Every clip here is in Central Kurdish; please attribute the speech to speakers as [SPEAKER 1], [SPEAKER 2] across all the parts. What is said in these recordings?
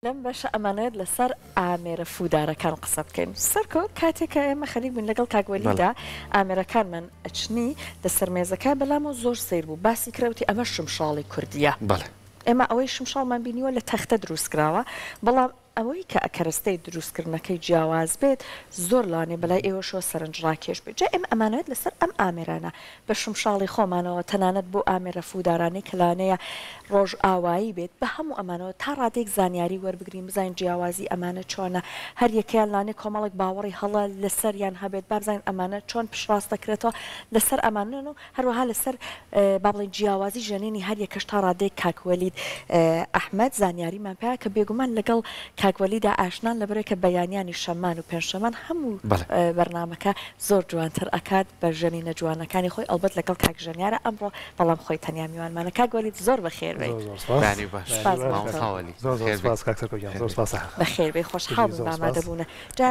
[SPEAKER 1] لەم بەشە ئەمانەت لەسەر ئامێرە فودارەکان قسە بکەین سەرکۆ کاتێککە ئێمە خەریک بووین لەگەڵ کاگوەلیدا ئامێرەکانمان ئەچنی لەسەر مێزەکە بەلام و زۆر سیر بوو باسی کراوتی ئەمە شمشاڵی کوردیە ئێمە ئەوەی شمشاڵمان بینیوە لە تەختە دروستکراوە بەڵام ئەوەی کە ئەکەرستەی دروستکردنەکەی جیاواز بێت زۆر لاانێ بەلای ئێوەشەوە سەرنجڕاکێش بێت جا ئێمە ئەمانەت لەسەر ئەم ئامێرانە بە شمشاڵی خۆمانەوە تەنانەت بۆ ئامێرە فودارانی کەلانەیە ڕۆژ ئاوایی بێت بە هەموو ئەمانەوە تا ڕادێک زانیاری وەربگرین بزانین جیاوازی ئەمانە چۆنە هەر یەکیان لانێ کۆمەڵک باوەڕی هەڵە لەسەریان هەبێت بابزانین ئەمانە چۆن پشڕاست دەکرێتەوە لەسەر ئەمانن و هەروەها لەسەر با بڵین جیاوازی ژەنێنی هەر یەکەش تا ڕادێک کاکوەلید ئەحمەد زانیاریمان پێیا کە بێگومان لەگەڵ کاکوەلیدا ئاشنان لەبەرێکە بەیانیانی شەمان و پێنجشەمان هەموو بەرنامەکە زۆر جوانتر ئەکات بە ژەنینە جوانەکانی خۆی ئەلبەت لەگەڵ کاکژەنیارە ئەمڕۆ بەڵام خۆی تەنیا میوانمانە کاگوەلید زۆر بەخێر بێت بەخێر بێ خۆشحاڵ بوون ئامادەبوونە جا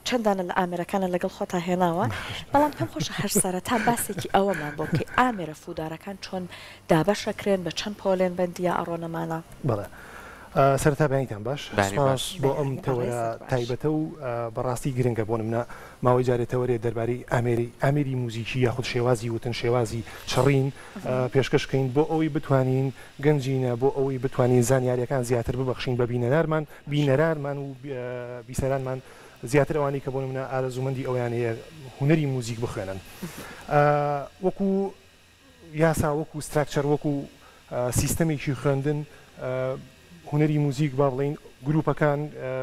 [SPEAKER 1] چەندانە لە ئامێرەکانە لەگەڵ خۆتا هێناوە بەڵام پێم خۆشە هەر سەرەتا باسێکی ئەوەمان بۆ بکەی ئامێرە فودارەکان چۆن دابەشەکرێن بە چەند پۆلێن بەندیە ئەڕۆنەمانە
[SPEAKER 2] بەڵێ سەرەتا بەیانیتان باش بۆ ئەم تەوەرە تایبەتە و بەڕاستی گرنگە بۆ نمونە ماوەی جارێت تەوەرێ دەربارەی ئامێری موزیکی یاخود شێوازی وتن شێوازی چڕین پێشکەشکەین بۆ ئەوەی بتوانین گەنجینە بۆ ئەوەی بتوانین زانیاریەکان زیاتر ببەخشین بە بینەرانمان و بیسەرانمان زیاتر ئەوانی کە بۆ نمونە ئارەزومەندی ئەویانەیە هونەری موزیک بخوێنن وەکو یاسا وەکو ستراکچەر وەکو سیستەمێکی خوێندن هونەری موزیک با بڵین گروپەکان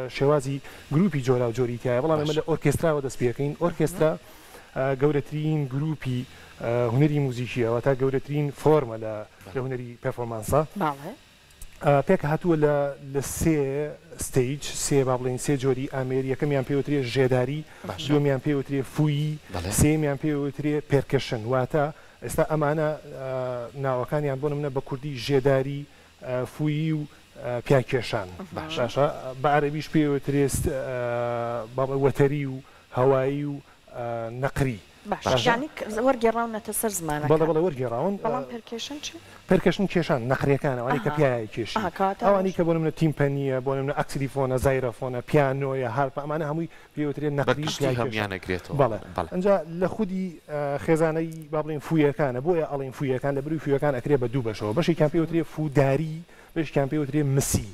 [SPEAKER 2] شێوازی گروپی جۆرا و جۆری تایە بەڵام ئەمە لە ئۆرکێستراوە دەست پێەکەین ئۆرکێسترا گەورەترین گروپی هونەری موزیکیەوە تا گەورەترین فۆرمە لە هونەری پەرفۆرمانسە پێک هاتووە لە سێ ستیج سێ با بڵین سێ جۆری ئامێر یەکەمیان پێوترێ ژێداری دووەمیان پێوترێ فویی سێمیان پێوترێ پێرکەشن واتە ئێستا ئەمانە ناوەکانیان بۆ نمونە بە کوردی ژێداری فویی و پیاکێشان باشە بە عەرەبیش پێوترێت وەتەری و هەوایی و نەقری
[SPEAKER 1] وەرگێڕاونەتە سەر زمانە
[SPEAKER 2] بەڵە وەرگێڕاون
[SPEAKER 1] بەڵام پێرکێشن چی؟
[SPEAKER 2] پێرکەشن کێشان نەقریەکان ئەوانی کە پیاە کێشی ئەوانی کە بۆ نمونە تیمپەنیە بۆ نمونە ئەکسیلیفۆنە زایرەفۆنە پیانۆیە هارپ ئەمانە هەمووی پێوترێت نەقری
[SPEAKER 3] هەمیانەگرێتەوە
[SPEAKER 2] بەڵێ ئەنجا لە خودی خێزانەی با بڵین فویەکانە بۆیە ئەڵین فویەکان لە بروی فویەکان ئەکرێ بە دوو بەشەوە بەشێکیان پێوترێ فوداری بەشێکیان پێوترێ مسی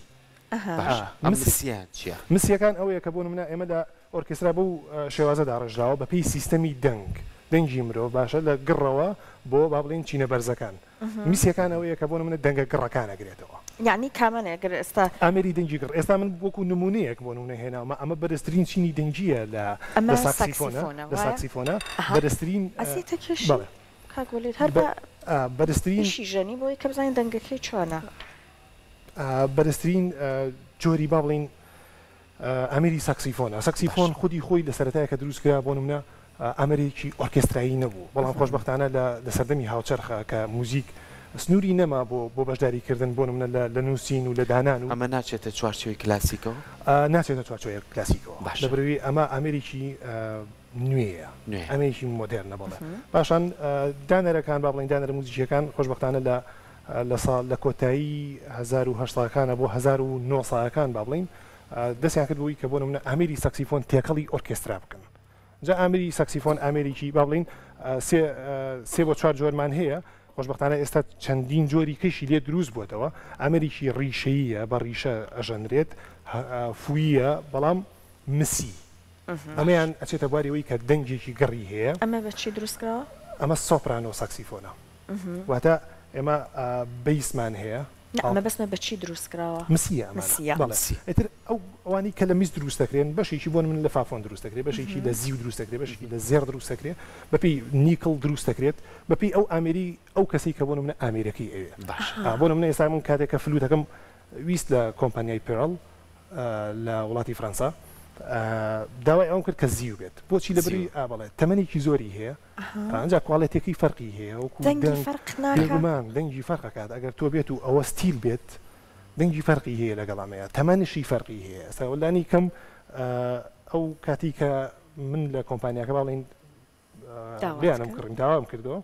[SPEAKER 2] مسیەکان ئەوەیە کە بۆ نمونە ئێمە لە ئۆرکێسترا بەو شێوازەدا ڕژراوە بە پێی سیستەمی دەنگی مرۆڤ باشە لە گڕەوە بۆ با بڵین چینە بەرزەکان میسیەکان ئەوەیە کە بۆ نمونە دەنگە گڕەکان ئەگرێتەوە
[SPEAKER 1] یعنی کامەنێگر ئێستا
[SPEAKER 2] ئامێری دەنگی گڕ ئێستا من وەکو نمونەیەک بۆ نمونە هێناومە ئەمە بەرزترین چینی دەنگیە لە ساکسیفۆنە بەرزترین بەرزترین
[SPEAKER 1] ژەنی بۆی کە بزانین دەنگەکەی چۆنە
[SPEAKER 2] بەرزترین جۆری با بڵین ئەمێری ساکسیفۆنە ساکسیفۆن خودی خۆی لە سەرەتایە کە دروستکرا بۆ نمونە ئەمریکی ئۆرکێسترایی نەبوو بەڵام خۆشبەختانە لە سەردەمی هاوچەرخە کە موزیک سنووری نەما بۆ بەشداریکردن بۆ نمونە لە نووسین و لە دانان و
[SPEAKER 3] ئەمە ناچێتە چوارچێوەی کلاسیکەوە
[SPEAKER 2] ناچێتە چوارچێوەی کلاسیکەوە لەبەروی ئەمە ئەمریکی نوێیە ئەمریکی مۆدێرنە بڵێ پاشان دانەرەکان با بڵین دانەرە موزیکیەکان خۆشبەختانە لە کۆتایی 1970ەکانە بۆ 1970ەکان با بڵین دەستیان کردبووی کە بۆ نمونە ئامێری ساکسیفۆن تێکەڵی ئۆرکێسترا بکەن جا ئامێری ساکسیفۆن ئامێریکی با بڵین سێ بۆ چوار جۆرمان هەیە خۆشبەختانە ئێستا چەندین جۆری کەشی لێ دروست بووەتەوە ئامێریکی ڕیشەیە بە ڕیشە ئەژەنرێت فویە بەڵام مسی ئەمەیان ئەچێتە بواری کە دەنگێکی گەڕی هەیە
[SPEAKER 1] ئەمە بەچی دروستکراوە
[SPEAKER 2] ئەمە سۆپرانۆ ساکسیفۆنە واتە ئێمە بەیسمان هەیە
[SPEAKER 1] ئەمە بەسمە بەچی دروستکراوە
[SPEAKER 2] مسیەتر ئەوانی کە لە میز دروست دەکرێن بەشێکی بۆ من لە فافۆن دروست دەکرێت بەشێکی لە زیو دروست دەکرێت بەشێکی لە زێر دروست دەکرێت بەپی نیکل دروست دەکرێت بەپی ئەو ئامێری ئەو کەسی کە بۆ منە ئامێرەکەی ئەوێ بۆ منە ئێستا من کاتێک کە فلوتەکەم ویست لە کۆمپانیای پێرڵ لە وڵاتی فەرەنسا داوای ئەوم کرد کە زیو بێت بۆچی لەبری ئابڵێت تەمەنێکی زۆری هەیە ئەنجا کوالەتێکی فەرقی هەیە وەکومان دەنگی فەرقەکات ئەگەر تۆ بێت و ئەوە ستیل بێت دەنگی فەرقی هەیە لەگەڵامەیە تەمەنشی فەرقی هەیە ئێستاوەلانی کەم ئەو کاتی کە من لە کۆمپانیاکە باڵین بیانم کڕین داوام کردەوە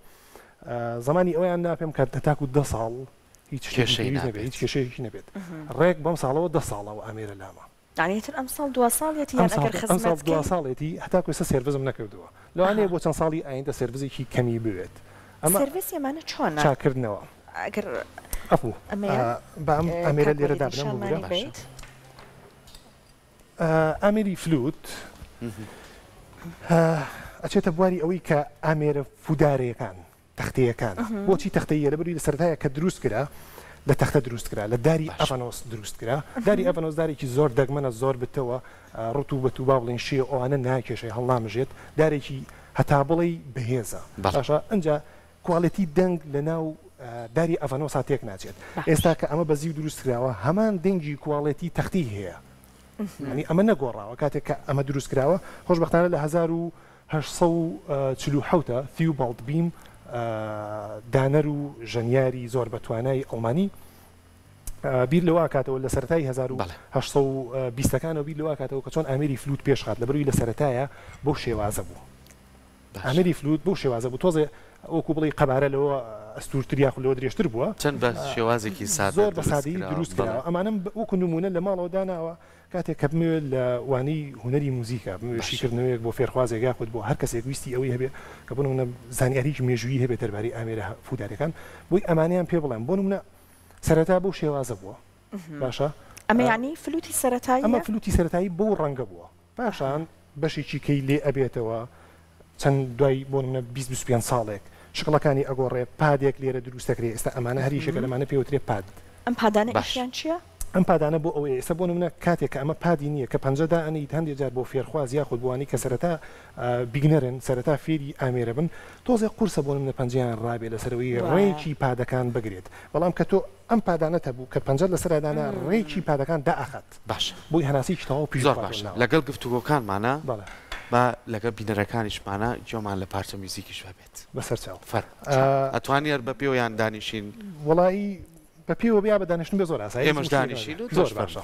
[SPEAKER 2] زمانی ئەویان ناپێم کە تاکو 10 ساڵ هیچ کێشەیەکی نەبێت ڕێک بەم ساڵەوە 10 ساڵەوە ئامێرە لامە
[SPEAKER 1] یعنیتر ئەم ساڵ دو ساڵێتی یان ئەگەر خزمەت
[SPEAKER 2] دو ساڵێتی هەتا کوێسە سێرڤزم نەکردووە لەوانەیە بۆ چەند ساڵی ئایندا سێرڤزێکی کەمی بوێت
[SPEAKER 1] ئەمە سێرڤیسێمانە چۆنە
[SPEAKER 2] چاکردنەوە
[SPEAKER 1] ئەگەر
[SPEAKER 2] ئەفوو بە ئەم ئەمێرە لێرەدا بنەم
[SPEAKER 1] بگرم
[SPEAKER 2] ئامێری فلوت ئەچێتە بواری ئەوەی کە ئامێرە فودارەکان تەختەیەکان بۆچی تەختەیە لەبەری لە سەرەتایە کە دروست کرا لە تەختە دروست کرا لە داری ئەڤەنۆس دروست کرا داری ئەڤەنۆس دارێکی زۆر دەگمەنە زۆر بتەوە ڕوتوبەت و با بڵێن شێ ئەوانە ناکێشەی هەڵنامژێت دارێکی هەتا بڵێ بەهێزە باشە ئەنجا کوالەتی دەنگ لە ناو داری ئەڤەنۆس تێک ناچێت ئێستا کە ئەمە بەزی دروست کراوە هەمان دەنگی کوالەتی تەختی هەیە ینی ئەمە نەگۆڕاوە کاتێک کە ئەمە دروست کراوە خۆشبەختانە لە 1847 تیوبالد بیم دانەر و ژەنیاری زۆر بەتوانای ئەڵمانی بیر لەوە کاتەوە لە سەرەتای 1820ەکانەوە بیر لەوە کاتەوە کە چۆن ئامێری فلوت پێشخات لە بەروی لە سەرەتایە بۆ شێوازە بوو ئامێری فلوت بۆ شێوازە بوو تۆزێ ئەوکو بڵی قەبارە لەوە ئەستورتر یاخ لەوە درێژتر بووە
[SPEAKER 3] چەند بە شێوازێکی
[SPEAKER 2] زۆر بە سادی دروست کراوە ئەمانم وەکو نمونە لە ماڵەوە داناوە کاتێک کە بموێت لە وانەی هوەری موزیکە شیکردنەوەیەک بۆ فێرخوازێک یاخود بۆ هەر کەسێک ویستی ئەوەی هەبێ کە بۆ نمونە زانیاریی مێژوویی هەبێت دەربارەی ئامێرە فودارەکان بۆی ئەمانیان پێ بڵێن بۆ نمونە سەرەتا بۆ شێوازە بووە باشە
[SPEAKER 1] ئەمە یعنی فلوتی سەرەتایی
[SPEAKER 2] ئەمە فلوتی سەرەتایی بۆ ڕەنگە بووە پاشان بەشێکی کەی لێ ئەبێتەوە چەند دوای بۆ نمونە 25 ساڵێک شکڵەکانی ئەگۆڕێ پادێک لێرە دروستەکرێ ئێستا ئەمانە هەریشەکە لەمانە پێوترێ پاد
[SPEAKER 1] ئەم پادانە ئیشیان چییە؟
[SPEAKER 2] ئەم پادانە بۆ ئەوەیە ئێستا بۆ نمونە کاتێک کە ئەمە پادی نییە کە پەنجەدا ئەنیت هەندێک جار بۆ فێرخواز یاخود بوانی کە سەرەتا بیگنەرن سەرەتا فێری ئامێرە بن تۆزێ قورسە بۆ نمونە پەنجەیان ڕابێ لەسەرەوەی ڕێکی پادەکان بگرێت بەڵام کە تۆ ئەم پادانە هەبوو کە پەنجە لەسەردانا ڕێکی پادەکان داخات
[SPEAKER 3] باش
[SPEAKER 2] بۆی هەناسیی تەواو پیش
[SPEAKER 3] لەگەڵ گفتوگۆکانمانە با لەگە بینەرەکانیشمانە جۆمان لە پارچە میوزیکیش بێت
[SPEAKER 2] بەسەر چاو
[SPEAKER 3] ئەتوانێت بە پێویان دانیشین
[SPEAKER 2] وڵایی بە پێوە بیا بە دانیشتن بێ زۆر ئاسایی
[SPEAKER 3] ئێمەش دانیشین و
[SPEAKER 2] زۆر باشە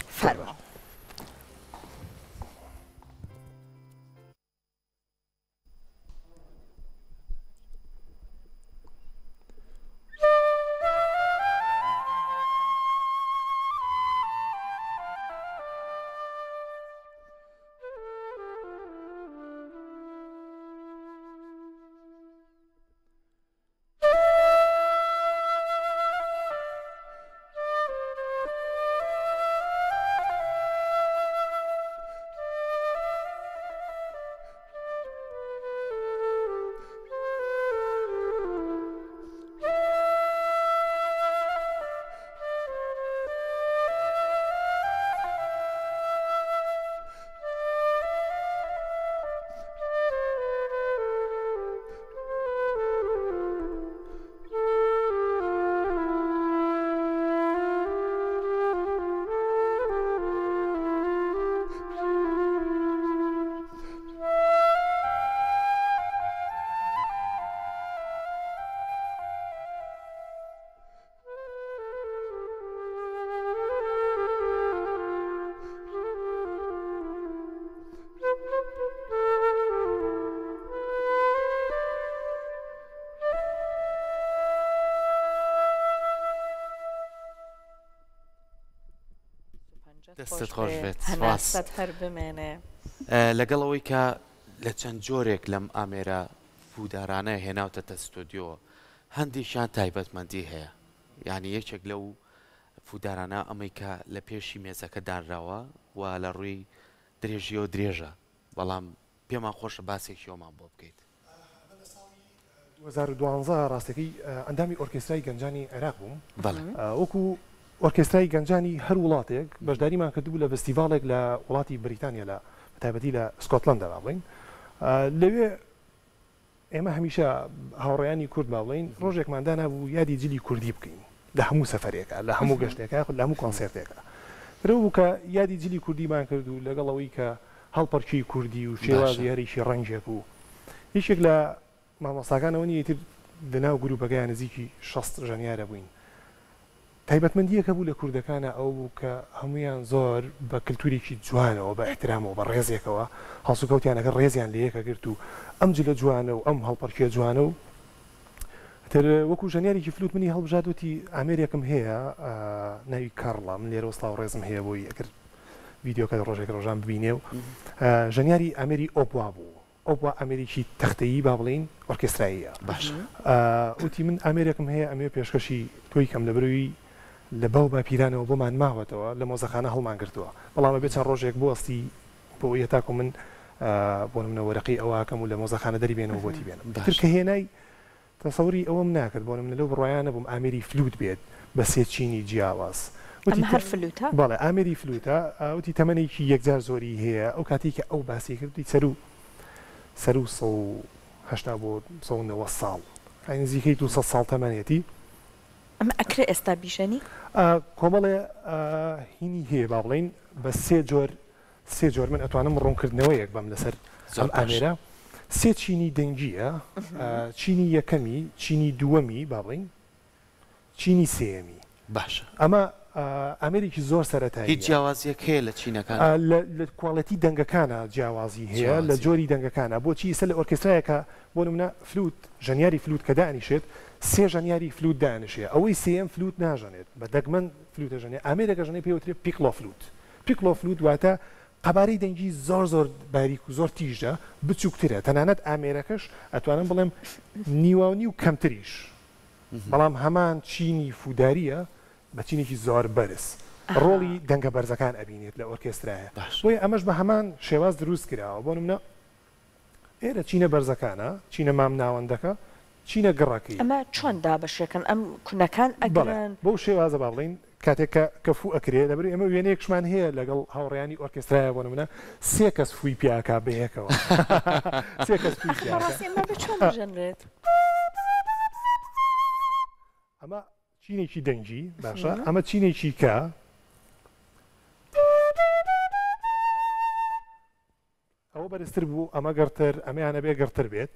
[SPEAKER 3] دەستت خۆش بێت
[SPEAKER 1] هەناست هەر بمێنێ
[SPEAKER 3] لەگەڵەوەی کە لە چەند جۆرێک لەم ئامێرە فودارانە هێناوتە ستۆدیۆ هەندێکیان تایبەتمەندی هەیە یعنی یەکێک لەو فودارانە ئەمەی کە لە پێشی مێزەکە دانراوە و لە ڕووی درێژیەوە درێژە بەڵام پێمان خۆشە باسێکیەوەمان بۆ بکەیت
[SPEAKER 2] 2012 ڕاستەکەی ئەندامی ئۆرکێسترای گەنجانی عێراق بووم وەکو ئۆرکێسترای گەنجانی هەر وڵاتێک بەشداریمان کردبوو لە فستیڤالێک لە وڵاتی بریتانیا لە تایبەتی لە سکۆتلەندا بڵین لەوێ ئێمە هەمیشە هاوڕێیانی کورد باڵین ڕۆژێکماندا نبوو یادی جلی کوردی بکەین لە هەموو سەفەرێکە لە هەموو گەشتێکە لە هەموو کۆنسێرتێکە بوو کە یادی جلی کوردیمان کرد و لەگەڵەوەی کە هەڵپەرچی کوردی و شێوازی هەریشی ڕەنجێک و هیچێک لە مامۆستاکانەوە نیە تر لەناو گروپەکەیان نزیکی 60 ژەنیارە بووین تایبەتمەندیەکە بوو لە کوردەکانە ئەو بوو کە هەمویان زۆر بە کللتوریکی جوانەوە بە احترامەوە بە ڕێزێکەوە هەڵسوکەوتیانەکە ڕێزیان لە یەکە گرت و ئەم جلە جوانە و ئەم هەڵپەرچیە جوانە و تر وەکو ژەنیارێکی فلوت منی هەڵبژاردوتی ئامێرێکم هەیە ناوی کارڵە من لێرە وەسڵاو ڕێزم هەیە بۆی ئەگەر ڤیدیۆکە ڕۆژێک ڕۆژان ببینێ و ژەنیاری ئامێری ئۆپوا بوو ئۆپوا ئەمریکی تەختەیی با بڵین ئۆرکێستراییە
[SPEAKER 3] باش
[SPEAKER 2] وتی من ئامێرێکم هەیە ئەمێ پێشکەشی تۆی کەم لەبەروی لە باو با پیرانەوە بۆمان ماوەتەوە لە مۆزەخانە هەڵمان گرتووە بەڵام بێت چەند ڕۆژێک بۆ ئەستی بۆ هێتاکو من بۆ منە وەرەقی ئەوواکەم و لە مۆزەخانە دەری بێنەوە بۆتی بێنم تر کە هێنای تەسەوری ئەوەم ناکرد بۆ منە لەو بڕایانە بووم ئامێری فلوت بێت بە سێ چینی جیاواز
[SPEAKER 1] هەر فلوتە
[SPEAKER 2] بەڵێ ئامێری فلوتە وتی تەمەنێکی یەکجار زۆری هەیە ئەو کاتی کە ئەو باسی کردی سەر و 180 بۆ 190 ساڵ نزیکەی 200 ساڵ تەمەنێتی
[SPEAKER 1] ئەمە ئەکرێ ئێستا بیژەنی
[SPEAKER 2] کۆمەڵێ هینی هەیە با بڵین بە سێ جۆر من ئەتوانم ڕوونکردنەوەیەک بەم لەسەر ئامێرە سێ چینی دەنگیە چینی یەکەمی چینی دووەمی با بڵین چینی سێمی
[SPEAKER 3] باشە
[SPEAKER 2] ئەمە ئەمریکی زۆر سەرەتایی
[SPEAKER 3] هیچ جیاوازیەک هەیە لە چینەکان
[SPEAKER 2] لە کوڵەتی دەنگەکانە جیاوازی هەیە لە جۆری دەنگەکانە بۆچی ئێستا لە ئۆرکێسترایەکە بۆ نمونە فلوت ژەنیاری فلوت کە دانیشێت سێ ژەنیاری فلوت دانیشێ ئەوەی سێم فلوت ناژەنێت بە دەگمەن فلوتە ژەنێ ئامێرەکە ژەنێ پێوترێت پیکلۆ فلوت واتە قەبارەی دەنگی زۆر باریک و زۆر تیژە بچووکترە تەنانەت ئامێرەکەش ئەتوانم بڵێم نیوانی و کەمتریش بەڵام هەمان چینی فوداریە بە چینێکی زۆر بەرز ڕۆڵی دەنگە بەرزەکان ئەبینێت لە ئۆرکێسترایە بۆی ئەمەش بە هەمان شێواز دروست کراوە بۆ نمونە ئێرە چینە بەرزەکانە چینە مام ناوەندەکە چینە گڕەکەی
[SPEAKER 1] ئەمە چۆن دابەشەکەن ئەم کونەکان ئەگەن
[SPEAKER 2] بەو شێوازە با بڵین کاتێک کە فو ئەکرێ لەبەر ئێمە وێنەیەکشمان هەیە لەگەڵ هاوڕێیانی ئۆرکێسترایە بۆ نمونە سێ کەس فوی پیاکە بەیەکەوە سێ کەس فوی پیاکە ئەمە چینێکی دەنگی باشە ئەمە چینێکی کە ئەوە بەرزتر بوو ئەمە گەرتر ئەمەیانە بێ گەرتر بێت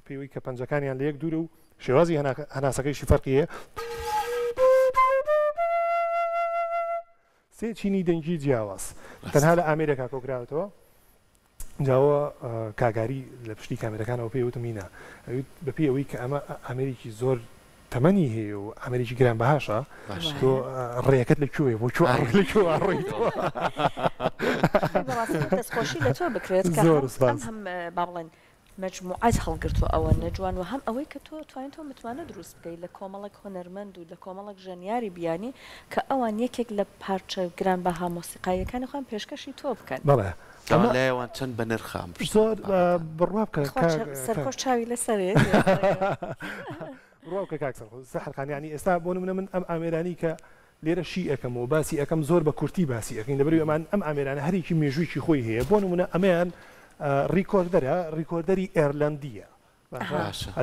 [SPEAKER 2] پێوەی کە پەنجەکانیان لە یەک دوورە و شێوازی هەناسەکەیشی فەرقیە سێ چینی دەنگی جیاواز تەنها لە ئامێرێکا کۆکراوەتەوە جاوە کاگاری لە پشتی کامێرەکانەوە پێوتمینە بەپی ئەوەی کە ئەمە ئامریکی زۆر تەمەنی هەیە و ئامریکی گران بەهاشە تۆ ڕێەکەت لەکوێ بۆ ڕێیتەوە
[SPEAKER 1] دەستخۆشی لە تۆ بکرێت هەم با بڵێن مجموعات هەڵگرتووە ئەوە نەجوان و هەم ئەوەی کە تۆ توانین تۆ متوانە دروست بکەیت لە کۆمەڵک هۆنەرمەند و لە کۆمەڵک ژەنیاری بیانی کە ئەوان یەکێک لە پارچە گرانبەها مۆسیقاییەکانی خۆیان پێشکەشی تۆ بکەن
[SPEAKER 2] بەڵێ
[SPEAKER 3] لایەوان چەند بە نرخام
[SPEAKER 2] زۆر بڕوا بکە
[SPEAKER 1] سەرخۆش چاوی لەسەرێت
[SPEAKER 2] ڕۆکە کاک سەحرخانیانی ئێستا بۆ نمونە من ئەم ئامێرانی کە لێرە شی ئەەکەم و باسی ئەەکەم زۆر بە کورتی باسی ئەەکەین لەبەر ئەمان ئەم ئامێرانە هەرێکی مێژوویکی خۆی هەیە بۆ نمونە ئەمەیان ریکۆردەری ئێرلندیە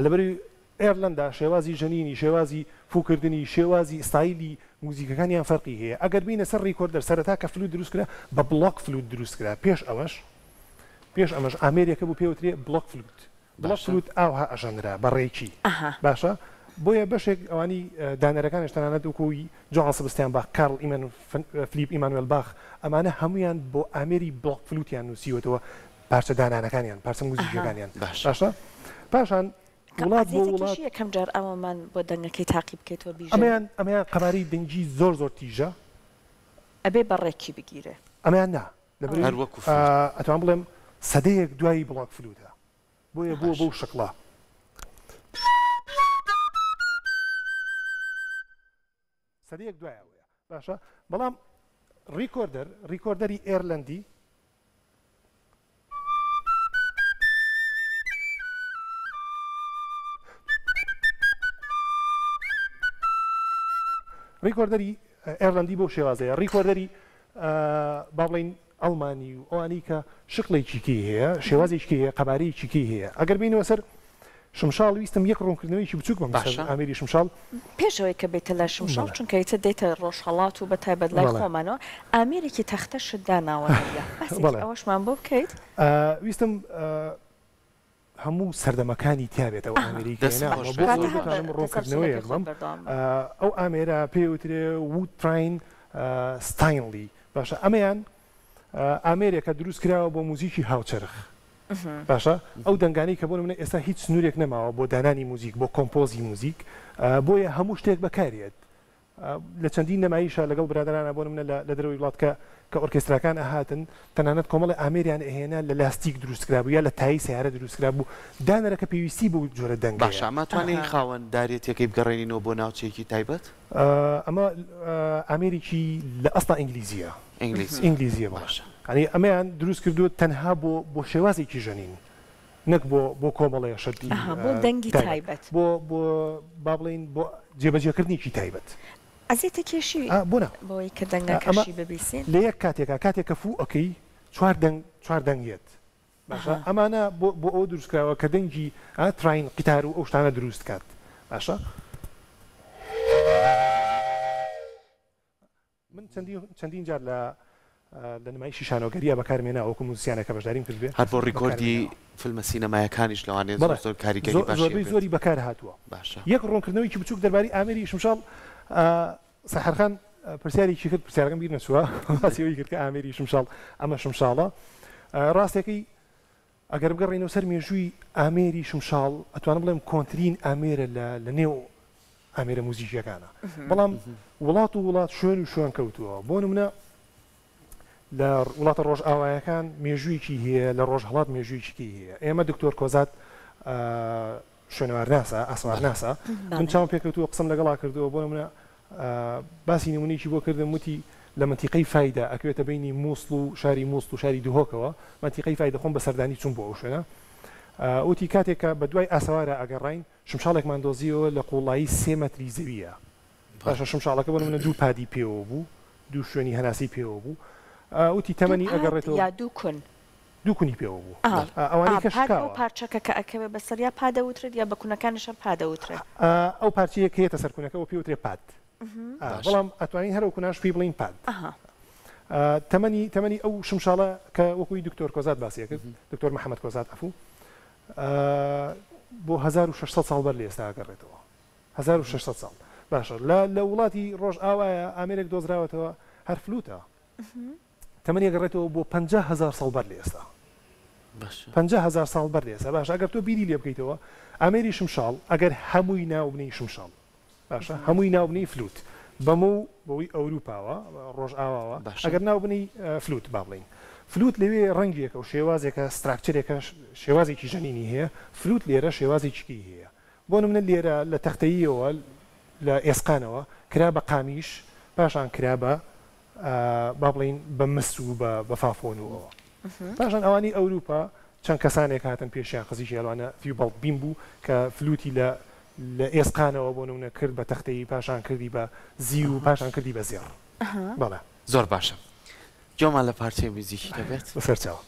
[SPEAKER 2] لەبەری ئێرلندا شێوازی ژەنینی شێوازی فوکردنی شێوازی ستایلی موزیکەکانیان فەرقی هەیە ئەگەر بینە سەر ریکۆردەر سەرەتا کە فلوت دروستکرا بە بڵۆک فلوت دروستکرا پێش ئەمەش ئامێریەکە بوو پێوترێ بڵۆک فلوت ئاوها ئەژەنرا بەڕێکی باشە بۆیە بەشێک ئەوانی دانەرەکانش تەنانەت وکوی جۆن سبستیان باخ کارل فلیپ ئیمانوێل باخ ئەمانە هەمویان بۆ ئامێری بڵۆک فلوتیان نووسیوەتەوە پارچە دانانەکانیان پارچە موزیکەکانیان باشە پاشان وڵات بۆ وڵات
[SPEAKER 1] یەکەم جار ئەوەمان بۆ دەنگەکەی تاقی بکەیتەوە بیژە
[SPEAKER 2] ئەمەیان قەبارەی دەنگی زۆر تیژە
[SPEAKER 1] ئەبێ بەڕێکی بگیرێ
[SPEAKER 2] ئەمەیان نا ئەتوان بڵێم سەدەیەک دوایی بڵۆک فلوتە بۆیە بووە بەو شکڵە سەدەیەک دوایەوەیە باشە بەڵام ریکۆردەری ئێرلندی ریکۆردەری ئێرلندی بۆ شێوازەیە ریکۆردەری با بڵین ئەڵمانی و ئەوانی کە شقڵێکیکی هەیە شێوازێکی هەیە قەبارەیەکی هەیە ئەگەر بینەوە سەر شمشاڵ ویستم یەک ڕوونکردنەوەیکی بچووک بم ئامێری شمشاڵ
[SPEAKER 1] پێشەوەی کە بێتە لە شمشاڵ چونکە ئیتر دێتە ڕۆژهەڵات و بە تایبەت لای خۆمانەوە ئامێرێکی تەختەشت داناوەیە ئەوەشمان بۆ بکەیت
[SPEAKER 2] ویستم هەموو سەردەمەکانی تیابێتەوە ئامریکیڕۆکردنەوەی ئەو ئامێرە پێوترێ وودتراین ستاینلی باشە ئەمەیان ئامێرێکە دروست کراوە بۆ موزیکی هاوچەرخ باشە ئەو دەنگانی کە بۆ منە ئێستا هیچ سنوورێک نەماوە بۆ دانانی موزیک بۆ کۆمپۆزی موزیک بۆیە هەموو شتێک بەکارێت لە چەندین نەمایشە لەگەڵ برادرانە بۆ منە لە دەروی وڵات کە ئۆرکستراکان ئەهاتن تەنانەت کۆمەڵی ئامێریان ئەهێنا لە لاستیک دروستکرا بوو یا لە تایی سیارە دروستکرا بوو دانەرەکە پێویستی بوو جۆرە دەنگ
[SPEAKER 3] باشە ئەماتوانێت خاوەن دارێتەکەی بگەڕێنینەوە بۆ ناوچەیەکی تایبەت
[SPEAKER 2] ئەمە ئامریکی لە ئەستا ئینگلیزیە ئینگلیزیە باشە ئەنی ئەمەیان دروست کردو تەنها بۆ شێوازێکی ژەنین نەک بۆ کۆمەڵەیە شەتی
[SPEAKER 1] بۆ دەنگی تایبەت
[SPEAKER 2] بۆ با بڵین بۆ جێبەجێکردنیکی تایبەت
[SPEAKER 1] ئەزیتە کێشی
[SPEAKER 2] بۆنە
[SPEAKER 1] بۆی کە دەنگەکەشی ببیسین
[SPEAKER 2] لە یەک کاتێکە فوو ئۆکەی چوار دەنگێت باشە ئەمانە بۆ ئەو دروستکراوە کە دەنگی تراین قیتار و ئەو شتانە دروست کات باشە من چەندین جار لە نمایشی شانۆگەریە بەکارمێنا وەکو موزیسیانەکە بەشداریم کردبێ
[SPEAKER 3] هەر بۆ ڕیکۆردی فیلمە سینەمایەکانیش لەوانێت زۆر کاریگەری
[SPEAKER 2] باشە زۆری بەکار هاتووە یەک ڕوونکردنەوەیکی بچووک دەرباری ئامێری شمشاڵ سەحەرخان پرسیارێکی کرد پرسیارەکەم بیر نەچووە باسیەوەی کرد کە ئامێری شمشاڵ ئەمە شمشاڵە ڕاستێکی ئەگەر بگەڕێنەوە سەر مێژووی ئامێری شمشاڵ ئەتوانم بڵێم کۆنترین ئامێرە لە نێو ئامێرە موزیکیەکانە بەڵام وڵات و وڵات شوێن و شوێن کەوتووە بۆ نمونە لە وڵاتە ڕۆژ ئاوایەکان مێژوویکی هەیە لە ڕۆژ هەڵات مێژوویکی هەیە ئێمە دکتۆر کۆزات شوێنەوار ناسا ئاسوار ناسا من چاوم پێکەوتووە قسم لەگەڵا کردووە بۆ منە باسی نمونەیەکی بۆ کردم وتی لە منتیقەی فایدا ئەکوێتە بینی مووسڵ و شاری مووسڵ و شاری دوهۆکەوە منتیقەی فایدا خۆم بە سەردانی چوون بۆ ئەو شوێنە وتی کاتێکە بە دوای ئاسەوارە ئەگەڕین شمشاڵێکمان دۆزیەوە لە قوڵایی 3 مەتری زەویە باشە شمشاڵەکە بۆ منە 2 پادی پێوە بوو 2 شوێنی هەناسی پێوە بوو وتی تەمەنی ئەگەڕێتەوە
[SPEAKER 1] یا
[SPEAKER 2] دوو کونی پێوە بوو ئەوانەی کە شکاوە
[SPEAKER 1] پارچەکە کە ئەکەوێ بەسەریا پادەوترێت یا بە کونەکانیشە پادەوترێت
[SPEAKER 2] ئەو پارچەیە کە هێتە سەر کونەکەەوە پێوترێ پاد بەڵام ئەتوانین هەرو کوناش پێی بڵین پاد تەمەنی ئەو شمشاڵە کە وەکوی دکتۆر کۆزات باسیە کرد دکتۆر محەممەد کۆزات ئەفوو بۆ 1600 ساڵ بەر لە ئێستا ئەگەڕێتەوە 1600 ساڵ باشە لە وڵاتی ڕۆژ ئاوایە ئامێرێک دۆزراوەتەوە هەر فلوتە تەمەنی ئەگەڕێتەوە بۆ 50,000 ساڵ بەر لە ئێستا 50,000 ساڵ بەر لە ئێستا باشە ئەگەر تۆ بیری لێ بکەیتەوە ئامێری شمشاڵ ئەگەر هەمووی ناوبنەی شمشاڵ باشە هەمووی ناوبنەی فلوت بەمە بەوەی ئەوروپاوە ڕۆژ ئاواوە ئەگەر ناوبنەی فلوت با بڵین فلوت لەوێ ڕەنگێکە و شێوازێکە ستراکچرێکە شێوازێکی ژەنینی هەیە فلوت لێرە شێوازێکی هەیە بۆ منە لێرە لە تەختەییەوە لە ئێسقانەوە کرا بە قامیش پاشان کرا بە با بڵین بە مس و بە فافۆنەوە پاشان ئەوانی ئەوروپا چەند کەسانێک هاتن پێشیان خزیشی ئەلوانە فیوبڵ بیم بوو کە فلوتی لە ئێسقانەوە بۆ نمونە کرد بە تەختەی پاشان کردی بە زی و پاشان کردی بە زێڕ بەڵێ
[SPEAKER 3] زۆر باشە جۆمان لە پارچەی موزیکی دەبێت
[SPEAKER 2] بەسەرچاوە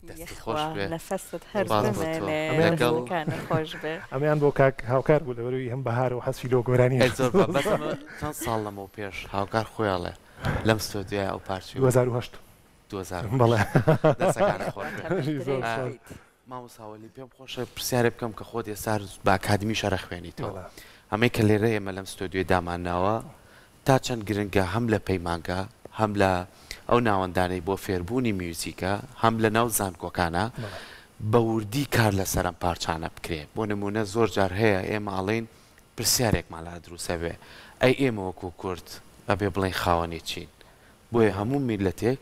[SPEAKER 3] دەستی خۆش بێ
[SPEAKER 1] نەفەست هەر بمێنێ خۆش بێ
[SPEAKER 2] ئەمیان بۆ کاک هاوکار بوو لەبەروی هەم بەهار و حەسفی لۆ گۆرانی
[SPEAKER 3] زۆر چەند ساڵ لەمەوە پێش هاوکار خۆیاڵێ لەم ستۆدیۆی ئەو پارچی
[SPEAKER 2] 2008
[SPEAKER 3] بەڵێ دەستەکانە خۆش مامۆساوەلی پێم خۆشە پرسیارێ بکەم کە خۆت ئێستا بە ئاکادمی شەڕە خوێنیتەوە ئەمەی کە لێرە ئێمە لەم ستۆدیۆی دامانناوە تا چەند گرنگە هەم لە پەیمانگە هەم لە ئەو ناوەندانەی بۆ فێربوونی میوزیکە هەم لە ناو زانکۆکانە بە وردی کار لەسەر ئەم پارچانە بکرێ بۆ نمونە زۆر جار هەیە ئێمە ئاڵین پرسیارێکمان لە دروسە بێ ئەی ئێمە وەکو کورد ئەبێ بڵین خاوەنی چین بۆیە هەموو میلەتێک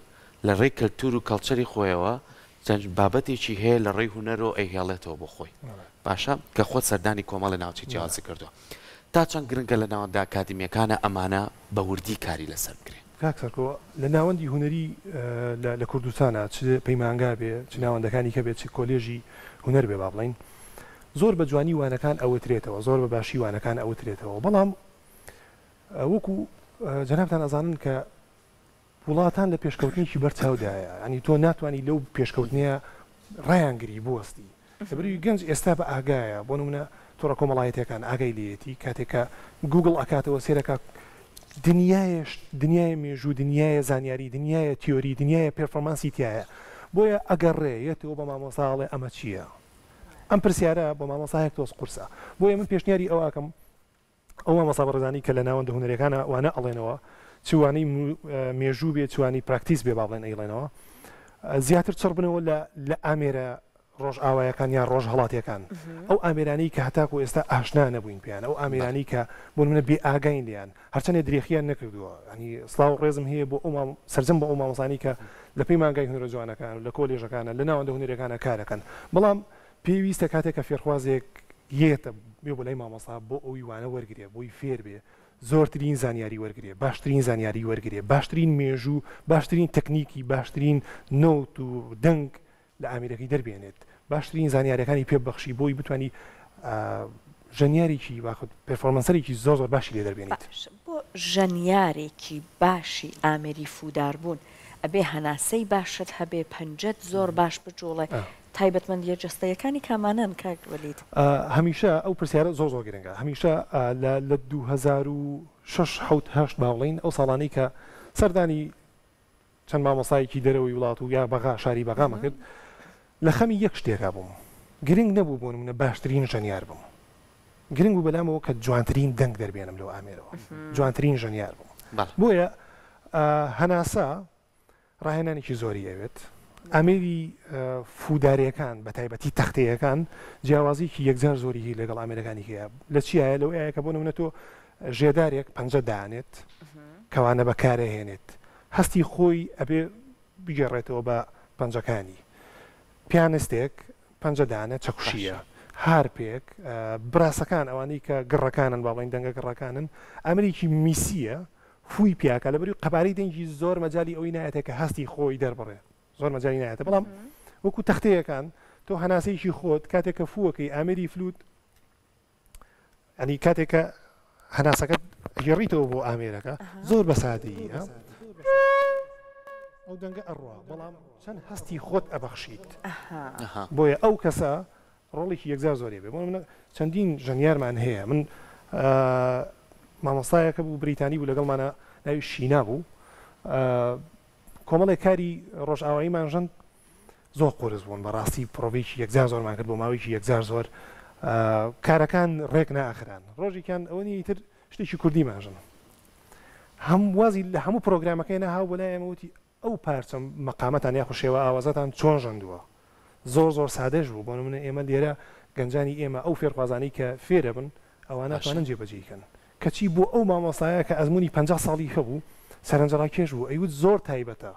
[SPEAKER 3] لە ڕێی کەلتور و کەڵچەری خۆیەوە چەند بابەتێکی هەیە لە ڕێی هونەرەوە ئەیهێڵێتەوە بۆ خۆی باشە کە خۆت سەردانی کۆمەڵی ناوچی جیازی کردووە تا چەند گرنگە لە ناوەندا ئاکادیمیەکانە ئەمانە بە وردی کاری لەسەر بکرێن
[SPEAKER 2] کاکسەرکۆ لە ناوەندی هوەری لە کوردستانە چ پەیمانگا بێ چ ناوەندەکانی کە بێت چ کۆلێژی هوەر بێ با بڵین زۆر بە جوانی وانەکان ئەوترێتەوە زۆر بە باشی وانەکان ئەوترێتەوە بەڵام وەکو جەنابتان ئەزانن کە وڵاتان لە پێشکەوتنیی بەرچاودایە ینی تۆ ناتوانانی لەو پێشکەوتنیە ڕایانگری بوەستی لەبەروی گەنج ئێستا بە ئاگایە بۆ نمونە تۆڕە کۆمەڵایەتەکان ئاگای لێتی کاتێکە گوگل ئەکاتەوە سێرەکە دنیای مێژوو دنیای زانیاری دنیای تیۆری دنیای پێرفۆرمانسی تایە بۆیە ئەگەڕێتەوە بە مامۆساڵێ ئەمە چییە ئەم پرسیارە بە مامۆسایەک تۆس قورسە بۆیە من پێشنیاری ئەوکەم ئەو مامۆسا بەڕێزانی کە لە ناوەندە هونەرەکانە وانە ئەڵێنەوە چوانی مێژوو بێ چوانی پراکتیس بێ باڵێن ئەیڵێنەوە زیاتر چڕ بنەوە لە ئامێرە ڕۆژ ئاوایەکان یان ڕۆژ هەڵاتیەکان ئەو ئامێرانی کە هەتاکو ئێستا ئاشنا نەبووین پێیان ئەو ئامێرانی کە بۆ منە بێ ئاگاین لیان هەرچەندێ درێخیان نەکردووە ینی سڵاو ڕێزم هەیە بۆ سەرجەم بە ئەو مامۆسانی کە لە پێی مانگای هونەرە جوانەکان و لە کۆلێژەکانە لە ناوەندە هونەرەکانە کارەکەن بەڵام پێویستە کاتێک کە فێرخوازێک یێتە بێ بۆ لای مامۆسا بۆ ئەوی وانە وەرگێ بۆی فێر بێ زۆرترین زانیاری وەرگێ باشترین زانیاری وەرگێ باشترین مێژوو باشترین تەکنیکی باشترین نۆت و دەنگ لە ئامێرەکەی دەربێنێت باشترین زانیاریەکانی پێبەخشی بۆی بتوانانی ژەنیارێکی باخود پرفۆرمانسەرێکی زۆر باشی لێ دەربێنیت
[SPEAKER 1] بۆ ژەنیارێکی باشی ئامێری فودار بوون ئەبێ هەناسەی باشت هەبێ پەنجەت زۆر باش بجۆڵێ تایبەتمەندیە جستەیەکانی کامانن کاکوەلیت
[SPEAKER 2] هەمیشە ئەو پرسیارە زۆر گرنگە هەمیشە لە 2006 باڵین ئەو ساڵانەی کە سەردانی چەند مامۆسایەکی دەرەوەی وڵات و یا بەغا شاری بەغامە کرد لە خەمی یەک شتێکا بووم گرنگ نەبوو بۆ منە باشترین ژەنیار بووم گرنگ بوو بەلامەوە کە جوانترین دەنگ دەربێنم لەو ئامێرەوە جوانترین ژەنیار بووم بۆیە هەناسا ڕاهێنانێکی زۆری ئەوێت ئامێری فوداریەکان بە تایبەتی تەختەیەکان جیاوازیکی یەکجار زۆری هی لەگەڵ ئامێرەکانی هەیە لە چیایە لەو ئەیە کە بۆ نمونە تۆ ژێدارێک پەنجە دانێت کەوانە بەکارەهێنێت هەستی خۆی ئەبێ بگەڕێتەوە بە پەنجەکانی پیانستێک پەنجەدانە چەکوشیە هارپێک براسەکان ئەوانەی کە گڕەکانن باڵین دەنگە گڕەکانن ئەمریکی میسیە فوی پیاکە لەبەری قەبارەی دەنگی زۆر مەجای ئەوی نایەتێک کە هەستی خۆی دەربڕێ زۆر مەجای نایەتە بەڵام وەکو تەختەیەکان تۆ هەناسەیەکی خۆت کاتێککە فووەکەی ئامێری فلوت ئەنی کاتێککە هەناسەکەت هێڕیتەوە بۆ ئامێرەکە زۆر بەسادەیی ئەو دەنگە ئەڕوا بەڵام چەند هەستی خۆت ئەبەخشیت بۆیە ئەو کەسە ڕۆڵێکی یەکجار زۆری بێ بۆ منە چەندین ژەنیارمان هەیە من مامۆستایەکە بوو بریتانی بوو لەگەڵمانە ناوی شینا بوو کۆمەڵی کاری ڕۆژئاواییمان ژەن زۆر قۆرز بوون بەڕاستی پرۆڤێکی یەکجار زۆرمان کرد بۆ ماوەیەکی یەکجار زۆر کارەکان ڕێک ناخران ڕۆژێکیان ئەوەنی تر شتێکی کوردی ماژن هەم وازی لە هەموو پرۆگرامەکەی نەهاو بۆ لای ئێمەوتی ئەو پارچەم مەقامەتان یاخو شێوە ئاوازەتان چۆن ژەندووە زۆر سادەش بوو بۆ نمونە ئێمە لێرە گەنجانی ئێمە ئەو فێرخوازانەی کە فێرە بن ئەوانە توانن جێبەجێکەن کەچی بۆ ئەو مامۆستایە کە ئەزمموی 50 ساڵی هەبوو سەرنجڕا کێش بوو ئەیوت زۆر تایبەتە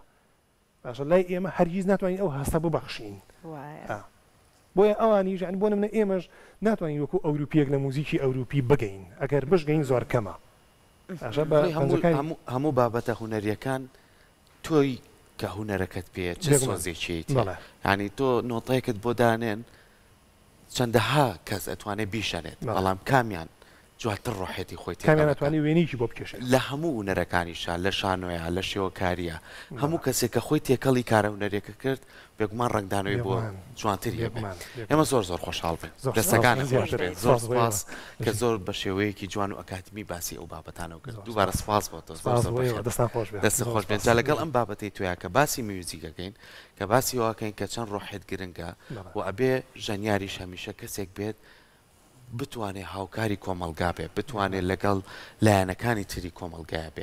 [SPEAKER 2] باشە لای ئێمە هەرگیز ناتوانین ئەو هەستە ببەخشین بۆیە ئەوانی ژان بۆ منە ئێمەش ناتوانین وەکو ئەوروپیەک لە موزیکی ئەوروپی بگەین ئەگەر بشگەین زۆر کەمە
[SPEAKER 3] هەموو بابەتە هونەریەکان تۆی کە هونەرەکەت پێ چ سۆزێکی ینی تۆ نۆتەیەکت بۆ دانێن چەندەها کەس ئەتوانێت بیشەنێت بەڵام کامیان جواتر ڕۆحێتی خۆی
[SPEAKER 2] کامێناتوانی وێنێکی بۆ بکەشێت
[SPEAKER 3] لە هەموو هونەرەکانیشان لە شانۆیە لە شێوەکاریە هەموو کەسێک کە خۆی تێکەڵی کارە هونەرێکە کرد بێگومان ڕنگدانەوەی بۆ جوانتری ئێمە زۆر زۆر خۆشحاڵ بن دەستەکان خۆش بێت زۆر سپاس کە زۆر بە شێوەیەکی جوان و ئەکاتمی باسی ئەو بابەتانەوە کرد دووبارە سپاس بۆ تۆ دەست خۆش بێت جا لەگەڵ ئەم بابەتەی تویا کە باسی میوزیکەکەین کە باسی ئەوەکەین کە چەند ڕۆحێت گرنگە و ئەبێ ژەنیاریش هەمیشە کەسێک بێت بتوانێت هاوکاری کۆمەلگا بێ بتوانێت لەگەڵ لایەنەکانی تری کۆمەلگایە بێ